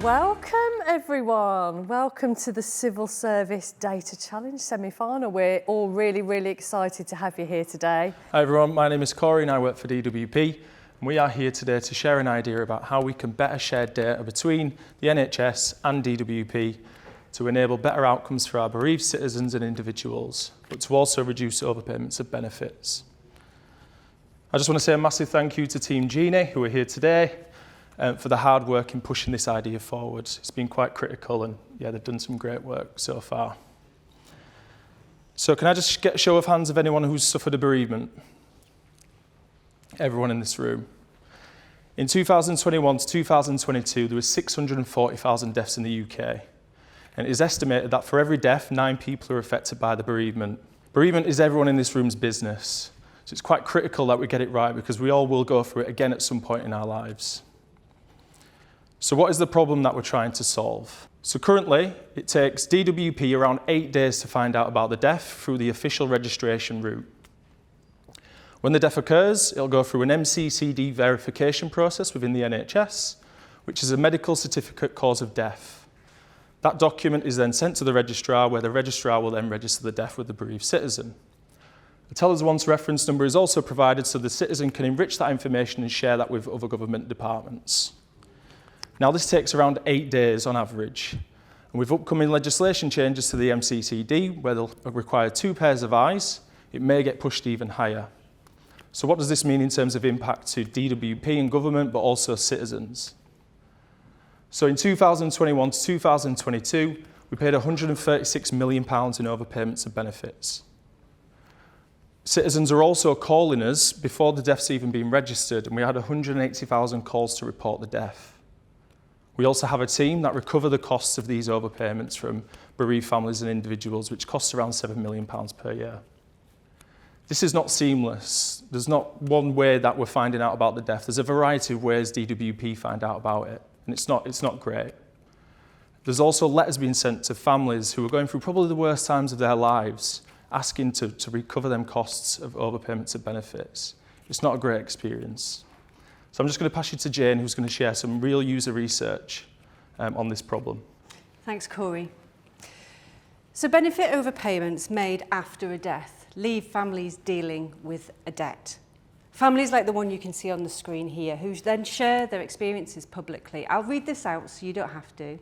Welcome everyone. Welcome to the Civil Service Data Challenge semi-final. We're all really excited to have you here today. Hi everyone, my name is Corey and I work for DWP. And we are here today to share an idea about how we can better share data between the NHS and DWP to enable better outcomes for our bereaved citizens and individuals, but to also reduce overpayments of benefits. I just want to say a massive thank you to Team Genie, who are here today, for the hard work in pushing this idea forward. It's been quite critical and yeah, they've done some great work so far. So can I just get a show of hands of anyone who's suffered a bereavement? Everyone in this room. In 2021 to 2022, there were 640,000 deaths in the UK. And it is estimated that for every death, 9 people are affected by the bereavement. Bereavement is everyone in this room's business. So it's quite critical that we get it right because we all will go through it again at some point in our lives. So what is the problem that we're trying to solve? So currently, it takes DWP around 8 days to find out about the death through the official registration route. When the death occurs, it'll go through an MCCD verification process within the NHS, which is a medical certificate cause of death. That document is then sent to the registrar, where the registrar will then register the death with the bereaved citizen. A teller's once reference number is also provided so the citizen can enrich that information and share that with other government departments. Now this takes around 8 days on average, and with upcoming legislation changes to the MCCD, where they'll require 2 pairs of eyes, it may get pushed even higher. So what does this mean in terms of impact to DWP and government, but also citizens? So in 2021 to 2022, we paid £136 million in overpayments of benefits. Citizens are also calling us before the death's even been registered, and we had 180,000 calls to report the death. We also have a team that recover the costs of these overpayments from bereaved families and individuals, which costs around £7 million per year. This is not seamless. There's not one way that we're finding out about the death. There's a variety of ways DWP find out about it, and it's not great. There's also letters being sent to families who are going through probably the worst times of their lives, asking to recover them costs of overpayments of benefits. It's not a great experience. So I'm just going to pass you to Jane, who's going to share some real user research on this problem. Thanks, Corey. So benefit overpayments made after a death leave families dealing with a debt. Families like the one you can see on the screen here, who then share their experiences publicly. I'll read this out so you don't have to.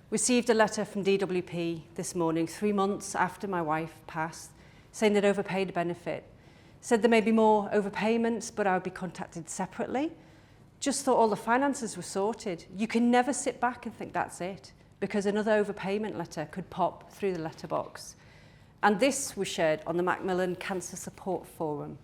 Received a letter from DWP this morning, 3 months after my wife passed, saying they'd overpaid a benefit. Said there may be more overpayments, but I would be contacted separately. Just thought all the finances were sorted. You can never sit back and think that's it, because another overpayment letter could pop through the letterbox. And this was shared on the Macmillan Cancer Support Forum.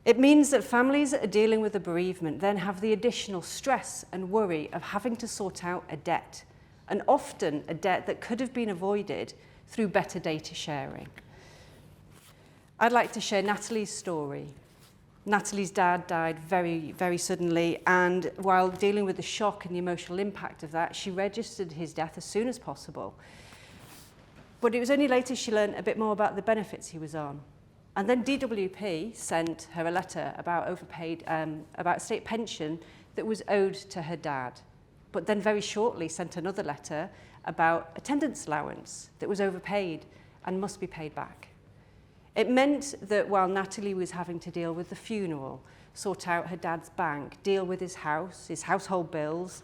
It means that families that are dealing with a bereavement then have the additional stress and worry of having to sort out a debt, and often a debt that could have been avoided through better data sharing. I'd like to share Natalie's story. Natalie's dad died very suddenly, and while dealing with the shock and the emotional impact of that, she registered his death as soon as possible. But it was only later she learned a bit more about the benefits he was on. And then DWP sent her a letter about about state pension that was owed to her dad. But then very shortly sent another letter about attendance allowance that was overpaid and must be paid back. It meant that while Natalie was having to deal with the funeral, sort out her dad's bank, deal with his house, his household bills,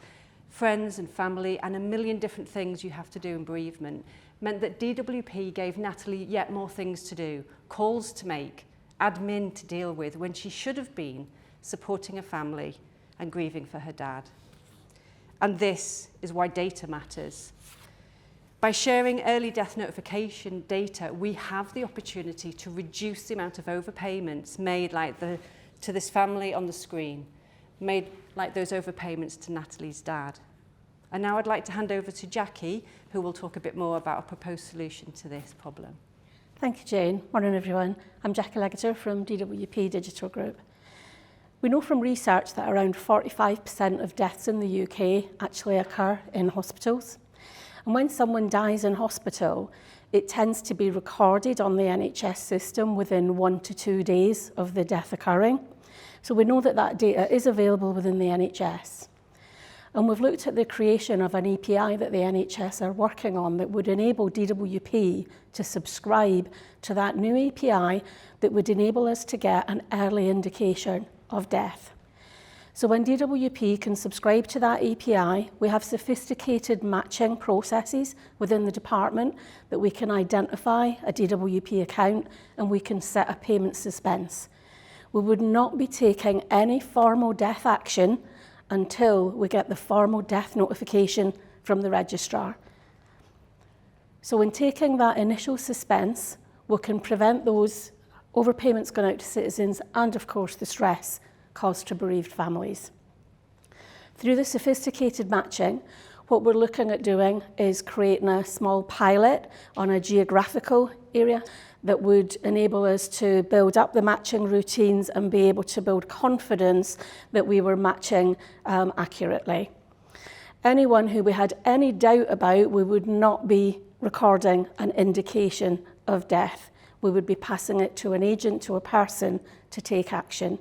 friends and family, and a million different things you have to do in bereavement, meant that DWP gave Natalie yet more things to do, calls to make, admin to deal with, when she should have been supporting a family and grieving for her dad. And this is why data matters. By sharing early death notification data, we have the opportunity to reduce the amount of overpayments made to this family on the screen, made like those overpayments to Natalie's dad. And now I'd like to hand over to Jackie, who will talk a bit more about a proposed solution to this problem. Thank you, Jane. Morning, everyone. I'm Jackie Legater from DWP Digital Group. We know from research that around 45% of deaths in the UK actually occur in hospitals. And when someone dies in hospital, it tends to be recorded on the NHS system within 1 to 2 days of the death occurring. So we know that that data is available within the NHS. And we've looked at the creation of an API that the NHS are working on that would enable DWP to subscribe to that new API that would enable us to get an early indication of death. So when DWP can subscribe to that API, we have sophisticated matching processes within the department that we can identify a DWP account and we can set a payment suspense. We would not be taking any formal death action until we get the formal death notification from the registrar. So in taking that initial suspense, we can prevent those overpayments going out to citizens and, of course, the stress caused to bereaved families. Through the sophisticated matching, what we're looking at doing is creating a small pilot on a geographical area that would enable us to build up the matching routines and be able to build confidence that we were matching accurately. Anyone who we had any doubt about, we would not be recording an indication of death. We would be passing it to an agent, to a person, to take action.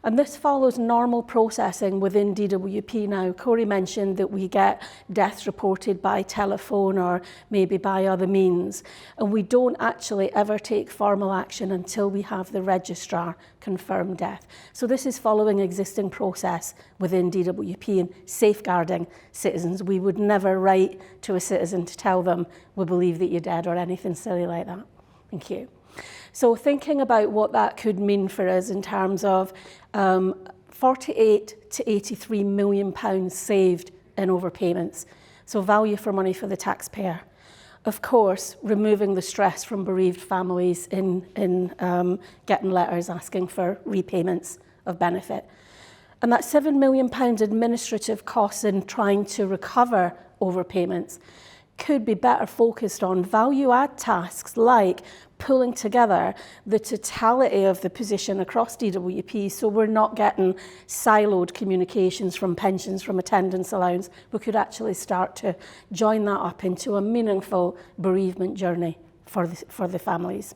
And this follows normal processing within DWP now. Corey mentioned that we get deaths reported by telephone or maybe by other means. And we don't actually ever take formal action until we have the registrar confirm death. So this is following existing process within DWP and safeguarding citizens. We would never write to a citizen to tell them we believe that you're dead or anything silly like that. Thank you. So thinking about what that could mean for us in terms of 48 to 83 million pounds saved in overpayments. So value for money for the taxpayer. Of course, removing the stress from bereaved families in getting letters asking for repayments of benefit. And that £7 million administrative costs in trying to recover overpayments could be better focused on value-add tasks like pulling together the totality of the position across DWP so we're not getting siloed communications from pensions, from attendance allowance. We could actually start to join that up into a meaningful bereavement journey for the families.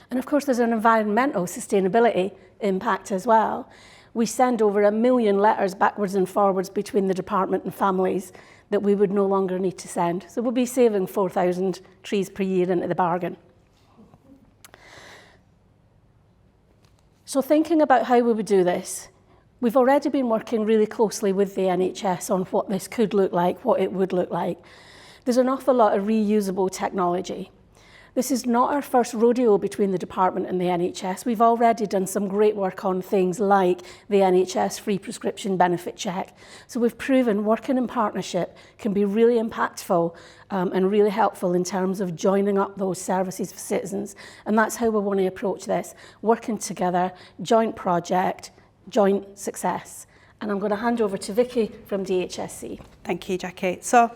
And of course, there's an environmental sustainability impact as well. We send over 1 million letters backwards and forwards between the department and families that we would no longer need to send. So we'll be saving 4,000 trees per year into the bargain. So thinking about how we would do this, we've already been working really closely with the NHS on what this could look like, what it would look like. There's an awful lot of reusable technology. This is not our first rodeo between the department and the NHS. We've already done some great work on things like the NHS free prescription benefit check. So we've proven working in partnership can be really impactful and really helpful in terms of joining up those services for citizens. And that's how we want to approach this, working together, joint project, joint success. And I'm going to hand over to Vicky from DHSC. Thank you, Jackie. So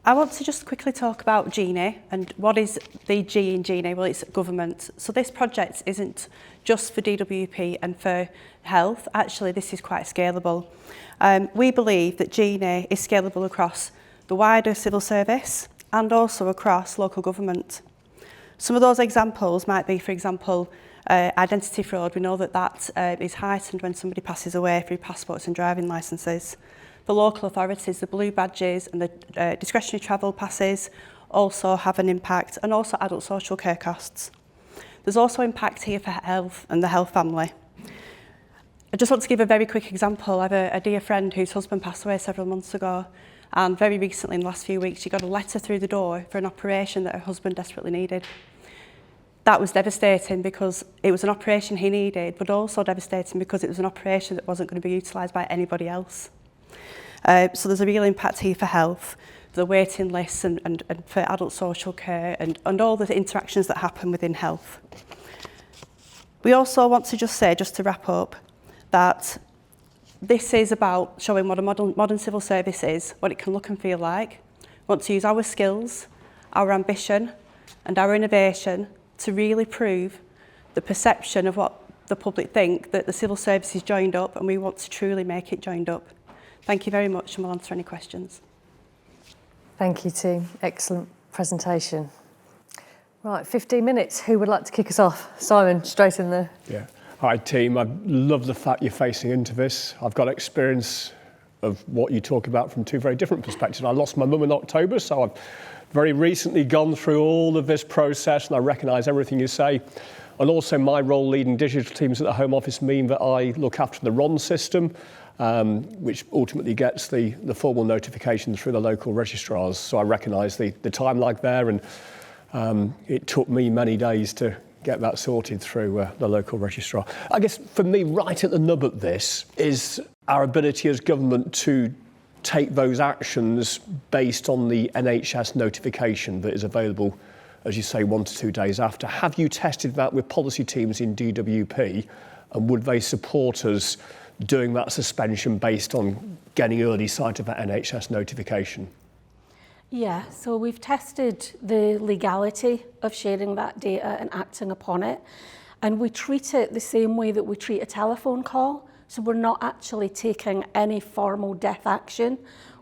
I want to just quickly talk about Genie and what is the G in Genie? Well, it's government. So this project isn't just for DWP and for health. Actually, this is quite scalable. We believe that Genie is scalable across the wider civil service and also across local government. Some of those examples might be, for example, identity fraud. We know that that is heightened when somebody passes away through passports and driving licences. The local authorities, the blue badges and the discretionary travel passes also have an impact, and also adult social care costs. There's also impact here for health and the health family. I just want to give a very quick example. I have a dear friend whose husband passed away several months ago, and very recently, in the last few weeks, she got a letter through the door for an operation that her husband desperately needed. That was devastating because it was an operation he needed, but also devastating because it was an operation that wasn't going to be utilised by anybody else. So there's a real impact here for health, the waiting lists and for adult social care and all the interactions that happen within health. We also want to just say, just to wrap up, that this is about showing what a modern civil service is, what it can look and feel like. We want to use our skills, our ambition and our innovation to really prove the perception of what the public think, that the civil service is joined up, and we want to truly make it joined up. Thank you very much, and we'll answer any questions. Thank you, team. Excellent presentation. Right, 15 minutes. Who would like to kick us off? Simon, straight in there. Yeah. Hi, team. I love the fact you're facing into this. I've got experience of what you talk about from two very different perspectives. I lost my mum in October, so I've very recently gone through all of this process, and I recognise everything you say. And also my role leading digital teams at the Home Office mean that I look after the RON system, which ultimately gets the formal notification through the local registrars. So I recognise the time lag there, and it took me many days to get that sorted through the local registrar. I guess for me, right at the nub of this is our ability as government to take those actions based on the NHS notification that is available, as you say, 1 to 2 days after. Have you tested that with policy teams in DWP, and would they support us doing that suspension based on getting early sight of that NHS notification? Yeah, so we've tested the legality of sharing that data and acting upon it, and we treat it the same way that we treat a telephone call. So we're not actually taking any formal death action.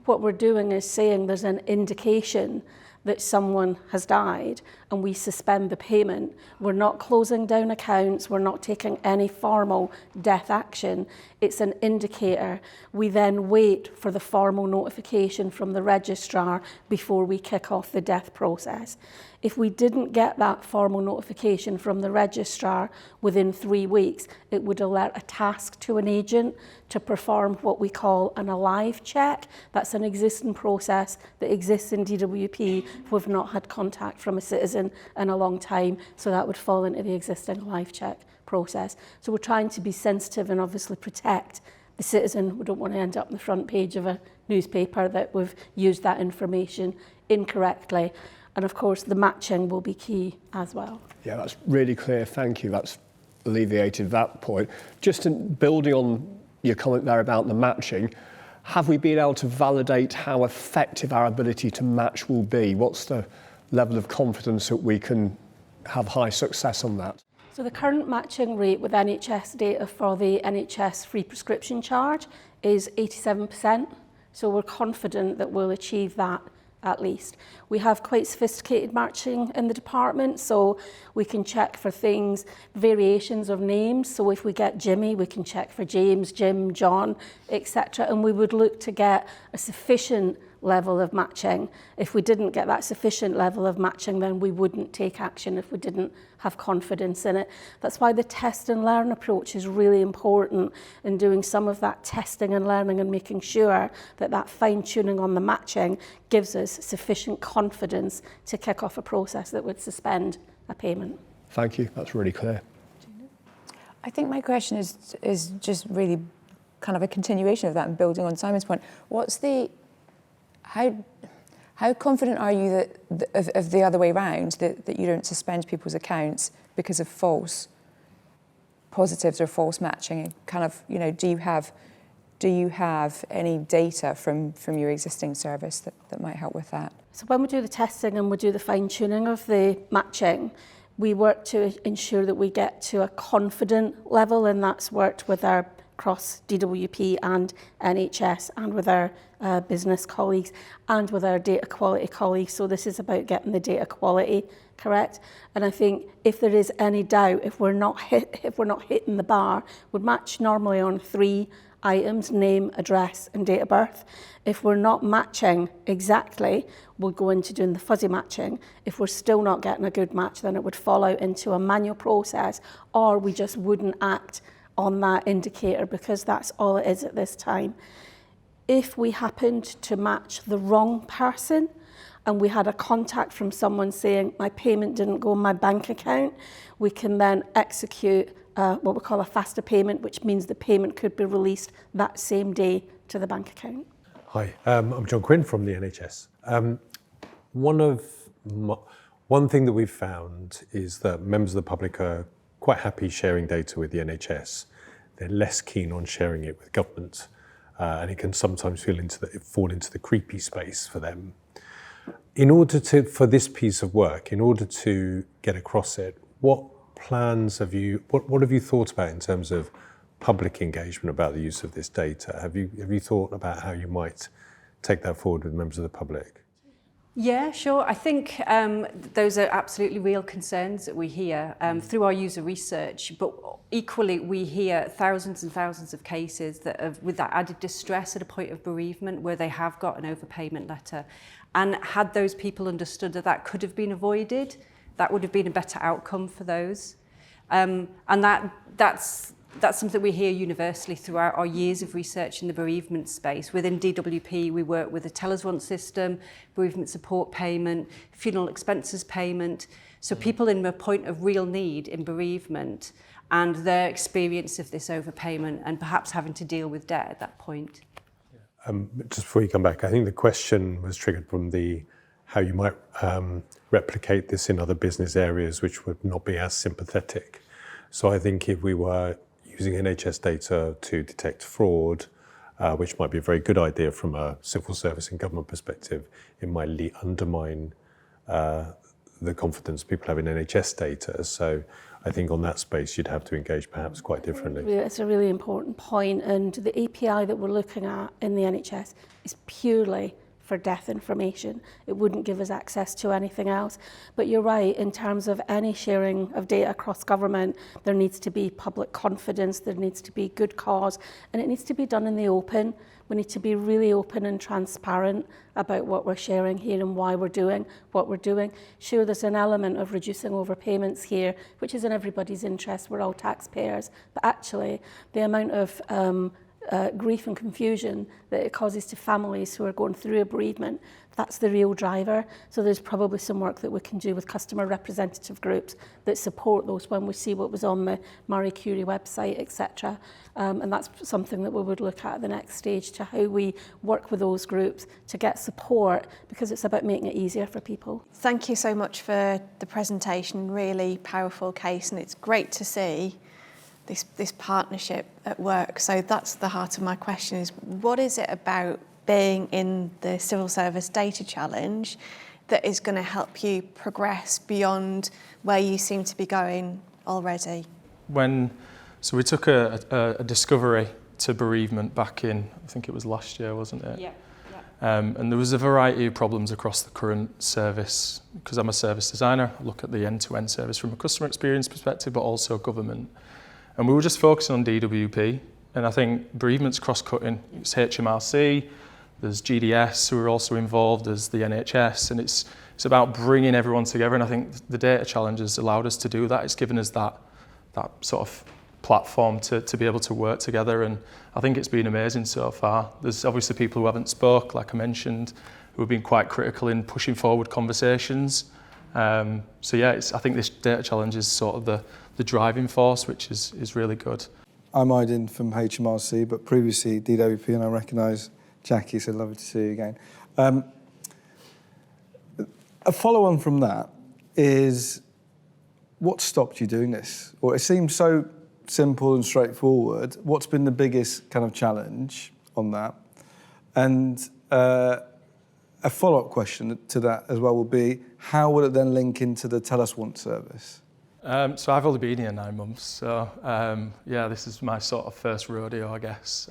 What we're doing is saying there's an indication that someone has died and we suspend the payment. We're not closing down accounts, we're not taking any formal death action. It's an indicator. We then wait for the formal notification from the registrar before we kick off the death process. If we didn't get that formal notification from the registrar within 3 weeks, it would alert a task to an agent to perform what we call an alive check. That's an existing process that exists in DWP. We've not had contact from a citizen in a long time, so that would fall into the existing alive check process. So we're trying to be sensitive and obviously protect the citizen. We don't want to end up on the front page of a newspaper that we've used that information incorrectly. And of course, the matching will be key as well. Yeah, that's really clear. Thank you. That's alleviated that point. Just in building on your comment there about the matching, have we been able to validate how effective our ability to match will be? What's the level of confidence that we can have high success on that? So the current matching rate with NHS data for the NHS free prescription charge is 87%. So we're confident that we'll achieve that at least. We have quite sophisticated matching in the department, so we can check for things, variations of names. So if we get Jimmy, we can check for James, Jim, John, etc. And we would look to get a sufficient level of matching. If we didn't get that sufficient level of matching, then we wouldn't take action if we didn't have confidence in it. That's why the test and learn approach is really important in doing some of that testing and learning and making sure that that fine-tuning on the matching gives us sufficient confidence to kick off a process that would suspend a payment. Thank you. That's really clear. I think my question is just really kind of a continuation of that and building on Simon's point. How confident are you that of the other way around, that you don't suspend people's accounts because of false positives or false matching? Kind of, you know, do you have any data from your existing service that might help with that? So when we do the testing and we do the fine-tuning of the matching, we work to ensure that we get to a confident level, and that's worked with our across DWP and NHS and with our business colleagues and with our data quality colleagues. So this is about getting the data quality correct. And I think if there is any doubt, if we're not hitting the bar, we'd match normally on 3 items: name, address and date of birth. If we're not matching exactly, we'll go into doing the fuzzy matching. If we're still not getting a good match, then it would fall out into a manual process, or we just wouldn't act on that indicator, because that's all it is at this time. If we happened to match the wrong person and we had a contact from someone saying my payment didn't go in my bank account, we can then execute what we call a faster payment, which means the payment could be released that same day to the bank account. Hi, I'm John Quinn from the NHS. One thing that we've found is that members of the public are quite happy sharing data with the NHS. They're less keen on sharing it with government, and it can sometimes fall into the creepy space for them. For this piece of work, in order to get across it, what plans have you thought about in terms of public engagement about the use of this data? Have you thought about how you might take that forward with members of the public? Yeah, sure. I think those are absolutely real concerns that we hear through our user research, but equally we hear thousands and thousands of cases that have, with that added distress at a point of bereavement where they have got an overpayment letter. And had those people understood that that could have been avoided, that would have been a better outcome for those. And that's something we hear universally throughout our years of research in the bereavement space. Within DWP, we work with a Tell Us Once system, bereavement support payment, funeral expenses payment. So people in a point of real need in bereavement and their experience of this overpayment and perhaps having to deal with debt at that point. Just before you come back, I think the question was triggered from how you might replicate this in other business areas which would not be as sympathetic. So I think if we were using NHS data to detect fraud, which might be a very good idea from a civil service and government perspective, it might undermine the confidence people have in NHS data. So I think on that space you'd have to engage perhaps quite differently. It's a really important point, and the API that we're looking at in the NHS is purely for death information. It wouldn't give us access to anything else. But you're right, in terms of any sharing of data across government, there needs to be public confidence, there needs to be good cause, and it needs to be done in the open. We need to be really open and transparent about what we're sharing here and why we're doing what we're doing. Sure, there's an element of reducing overpayments here, which is in everybody's interest. We're all taxpayers. But actually, the amount of grief and confusion that it causes to families who are going through a bereavement, that's the real driver. So there's probably some work that we can do with customer representative groups that support those when we see what was on the Marie Curie website, etc. And that's something that we would look at the next stage, to how we work with those groups to get support, because it's about making it easier for people. Thank you so much for the presentation, really powerful case, and it's great to see this partnership at work. So that's the heart of my question, is what is it about being in the Civil Service Data Challenge that is going to help you progress beyond where you seem to be going already? So we took a discovery to bereavement back in, I think it was last year, wasn't it? Yeah. And there was a variety of problems across the current service. Because I'm a service designer, I look at the end-to-end service from a customer experience perspective, but also government. And we were just focusing on DWP, and I think bereavement's cross-cutting. It's HMRC, there's GDS who are also involved, there's the NHS, and it's about bringing everyone together. And I think the data challenge has allowed us to do that. It's given us that sort of platform to be able to work together, and I think it's been amazing so far. There's obviously people who haven't spoke, like I mentioned, who have been quite critical in pushing forward conversations. So yeah, I think this data challenge is sort of the driving force, which is really good. I'm Aydin from HMRC, but previously DWP, and I recognise Jackie, so lovely to see you again. A follow-on from that is, what stopped you doing this? Or it seems so simple and straightforward. What's been the biggest kind of challenge on that? And a follow-up question to that as well will be, how will it then link into the Tell Us Once service? So I've only been here 9 months, so yeah, this is my sort of first rodeo, I guess.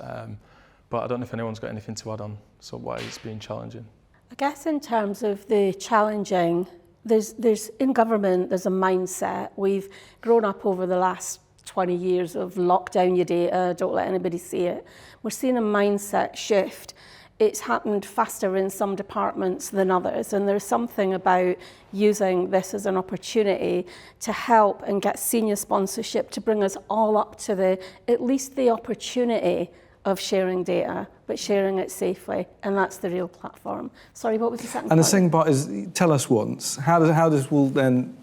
But I don't know if anyone's got anything to add on why it's been challenging. I guess in terms of the challenging, there's in government, there's a mindset. We've grown up over the last 20 years of lock down your data, don't let anybody see it. We're seeing a mindset shift. It's happened faster in some departments than others, and there's something about using this as an opportunity to help and get senior sponsorship to bring us all up to at least the opportunity of sharing data, but sharing it safely, and that's the real platform. Sorry, what was the second part? And the second part is, Tell Us Once. How does will then,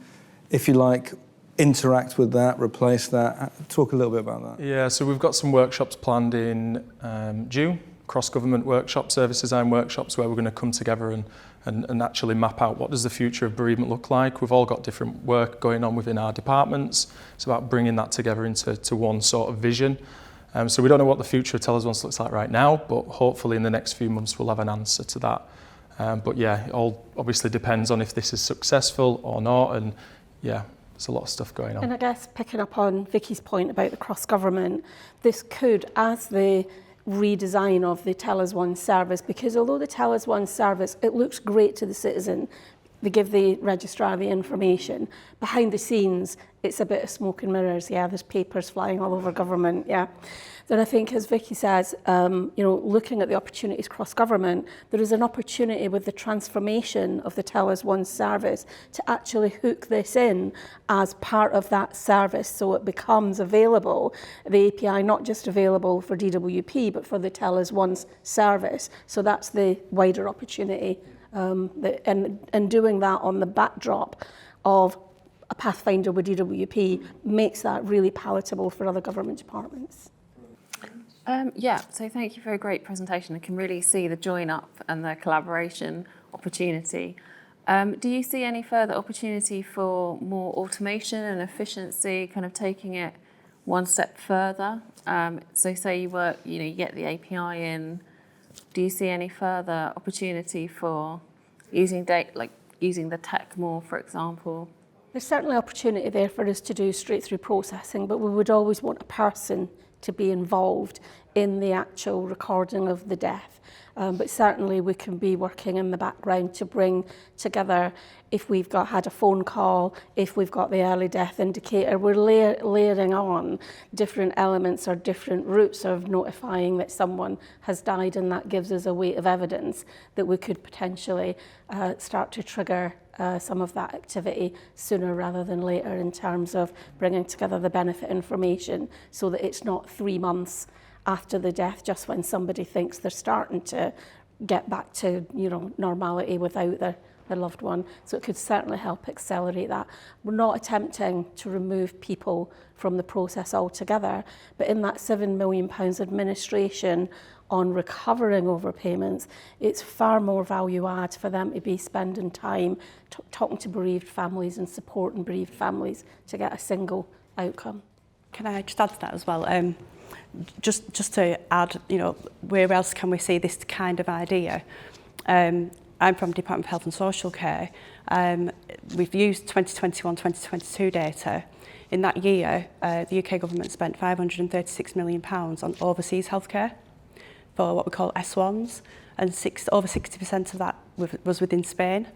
if you like, interact with that, replace that? Talk a little bit about that. Yeah, so we've got some workshops planned in June, cross-government workshops, service design workshops, where we're going to come together and actually map out what does the future of bereavement look like. We've all got different work going on within our departments. It's about bringing that together into one sort of vision. So we don't know what the future of Tell Us Once looks like right now, but hopefully in the next few months we'll have an answer to that. But yeah, it all obviously depends on if this is successful or not, and yeah, there's a lot of stuff going on. And I guess picking up on Vicky's point about the cross-government, this could, as the redesign of the Tell Us One service, because although the Tell Us One service, it looks great to the citizen, they give the registrar the information. Behind the scenes, it's a bit of smoke and mirrors. Yeah, there's papers flying all over government. Yeah. Then I think, as Vicky says, looking at the opportunities cross government, there is an opportunity with the transformation of the Tell Us One service to actually hook this in as part of that service, so it becomes available, the API not just available for DWP, but for the Tell Us One service. So that's the wider opportunity. And doing that on the backdrop of a Pathfinder with DWP makes that really palatable for other government departments. So thank you for a great presentation. I can really see the join up and the collaboration opportunity. Do you see any further opportunity for more automation and efficiency, kind of taking it one step further? So say you get the API in. Do you see any further opportunity for using data, like using the tech more, for example? There's certainly opportunity there for us to do straight through processing, but we would always want a person to be involved in the actual recording of the death. But certainly we can be working in the background to bring together, if we've had a phone call, if we've got the early death indicator, we're layering on different elements or different routes of notifying that someone has died, and that gives us a weight of evidence that we could potentially start to trigger some of that activity sooner rather than later, in terms of bringing together the benefit information so that it's not 3 months after the death, just when somebody thinks they're starting to get back to normality without their loved one. So it could certainly help accelerate that. We're not attempting to remove people from the process altogether, but in that £7 million administration on recovering overpayments, it's far more value add for them to be spending time talking to bereaved families and supporting bereaved families to get a single outcome. Can I just add to that as well? Just to add, where else can we see this kind of idea? I'm from Department of Health and Social Care. We've used 2021-2022 data. In that year, the UK government spent £536 million on overseas healthcare for what we call S1s, and over 60% of that was within Spain.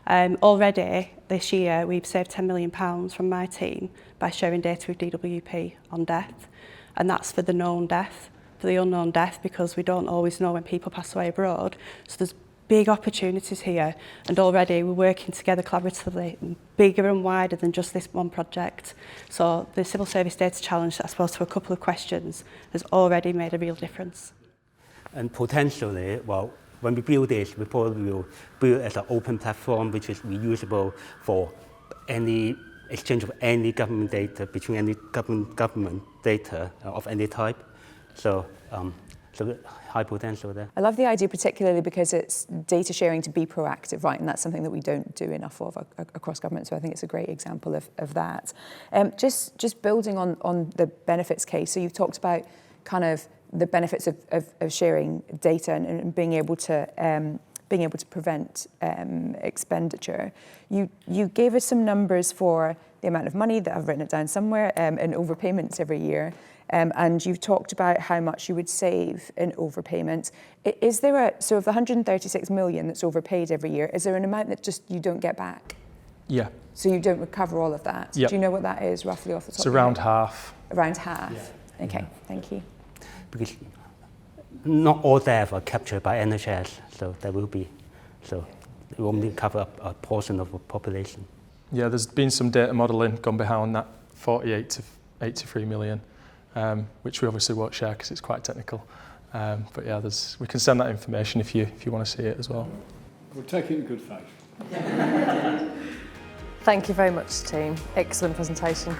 Already this year, we've saved £10 million from my team by sharing data with DWP on death, and that's for the known death. For the unknown death, because we don't always know when people pass away abroad. So there's big opportunities here, and already we're working together collaboratively, bigger and wider than just this one project. So the Civil Service Data Challenge, I suppose, to a couple of questions, has already made a real difference. And potentially, well, when we build this, we probably will build as an open platform which is reusable for any exchange of any government data between any government data of any type. So high potential there. I love the idea particularly because it's data sharing to be proactive, right? And that's something that we don't do enough of across government. So I think it's a great example of that. Just building on the benefits case. So you've talked about kind of the benefits of sharing data and being able to prevent expenditure. You gave us some numbers for the amount of money that I've written it down somewhere in overpayments every year. And you've talked about how much you would save in overpayments. Is there so of the 136 million that's overpaid every year, is there an amount that just you don't get back? Yeah. So you don't recover all of that? Yep. Do you know what that is roughly off the top It's of your around head? half. Around half? Yeah. Okay, thank you. Because not all deaths are captured by NHS, so there will be, so it will only cover a portion of the population. Yeah, there's been some data modelling gone behind that 48 to 83 million, which we obviously won't share because it's quite technical. But yeah, we can send that information if you want to see it as well. We'll take it in good faith. Thank you very much, team. Excellent presentation.